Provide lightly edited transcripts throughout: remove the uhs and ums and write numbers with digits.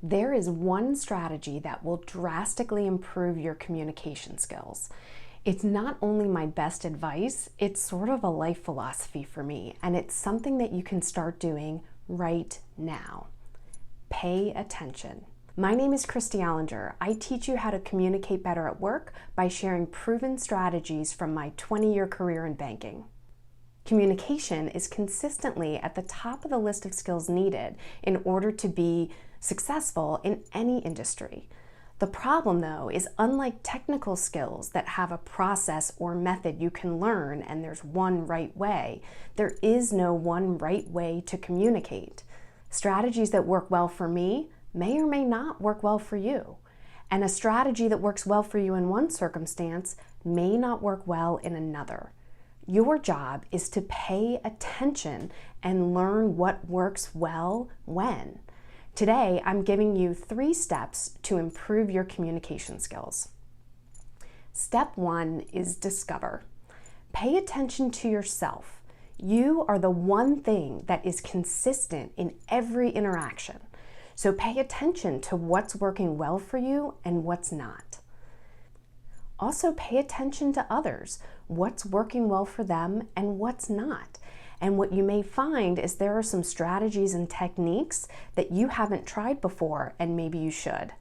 There is one strategy that will drastically improve your communication skills. It's not only my best advice, it's sort of a life philosophy for me, and it's something that you can start doing right now. Pay attention. My name is Christy Allinger. I teach you how to communicate better at work by sharing proven strategies from my 20-year career in banking. Communication is consistently at the top of the list of skills needed in order to be successful in any industry. The problem, though, is unlike technical skills that have a process or method you can learn and there's one right way, there is no one right way to communicate. Strategies that work well for me may or may not work well for you. And a strategy that works well for you in one circumstance may not work well in another. Your job is to pay attention and learn what works well when. Today, I'm giving you 3 steps to improve your communication skills. Step 1 is discover. Pay attention to yourself. You are the one thing that is consistent in every interaction. So pay attention to what's working well for you and what's not. Also pay attention to others, what's working well for them and what's not. And what you may find is there are some strategies and techniques that you haven't tried before and maybe you should.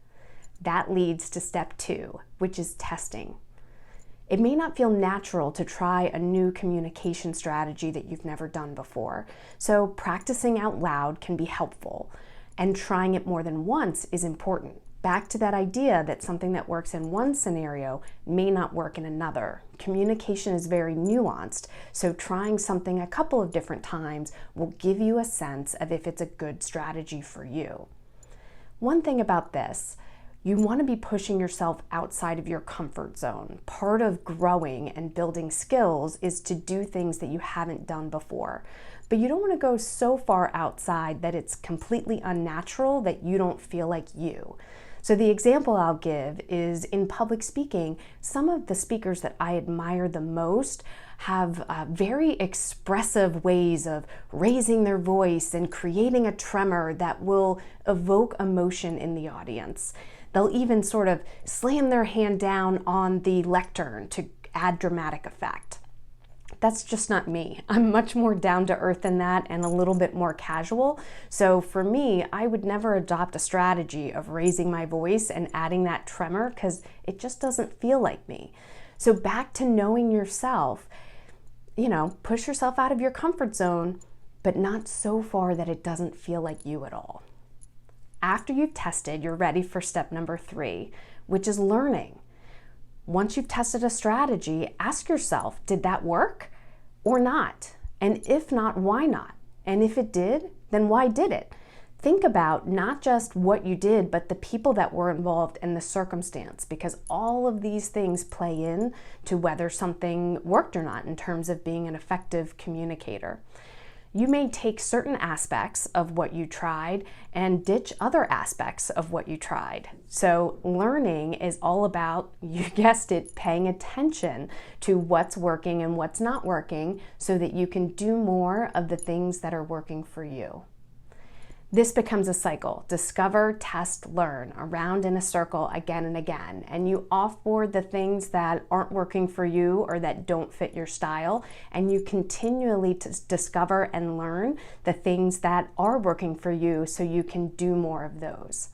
That leads to step 2, which is testing. It may not feel natural to try a new communication strategy that you've never done before, so practicing out loud can be helpful, and trying it more than once is important. Back to that idea that something that works in one scenario may not work in another. Communication is very nuanced, so trying something a couple of different times will give you a sense of if it's a good strategy for you. One thing about this, you want to be pushing yourself outside of your comfort zone. Part of growing and building skills is to do things that you haven't done before. But you don't want to go so far outside that it's completely unnatural that you don't feel like you. So the example I'll give is in public speaking, some of the speakers that I admire the most have very expressive ways of raising their voice and creating a tremor that will evoke emotion in the audience. They'll even sort of slam their hand down on the lectern to add dramatic effect. That's just not me. I'm much more down to earth than that and a little bit more casual. So for me, I would never adopt a strategy of raising my voice and adding that tremor because it just doesn't feel like me. So back to knowing yourself, push yourself out of your comfort zone, but not so far that it doesn't feel like you at all. After you've tested, you're ready for step number 3, which is learning. Once you've tested a strategy, ask yourself, did that work or not? And if not, why not? And if it did, then why did it? Think about not just what you did, but the people that were involved and the circumstance, because all of these things play in to whether something worked or not in terms of being an effective communicator. You may take certain aspects of what you tried and ditch other aspects of what you tried. So learning is all about, you guessed it, paying attention to what's working and what's not working so that you can do more of the things that are working for you. This becomes a cycle. Discover, test, learn, around in a circle again and again. And you offboard the things that aren't working for you or that don't fit your style. And you continually discover and learn the things that are working for you so you can do more of those.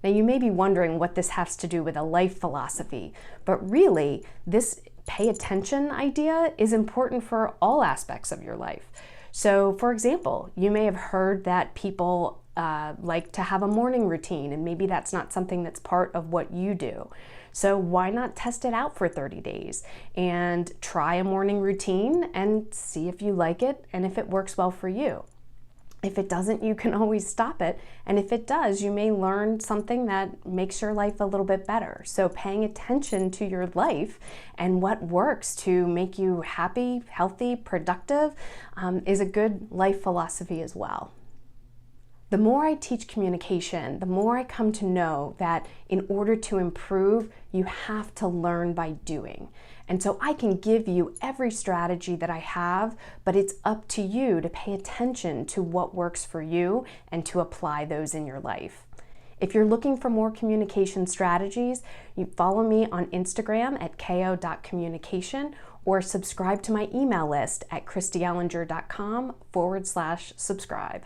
Now you may be wondering what this has to do with a life philosophy, but really this pay attention idea is important for all aspects of your life. So for example, you may have heard that people like to have a morning routine, and maybe that's not something that's part of what you do. So why not test it out for 30 days and try a morning routine and see if you like it and if it works well for you. If it doesn't, you can always stop it. And if it does, you may learn something that makes your life a little bit better. So paying attention to your life and what works to make you happy, healthy, productive is a good life philosophy as well. The more I teach communication, the more I come to know that in order to improve, you have to learn by doing. And so I can give you every strategy that I have, but it's up to you to pay attention to what works for you and to apply those in your life. If you're looking for more communication strategies, you follow me on Instagram at ko.communication or subscribe to my email list at christyellinger.com/subscribe.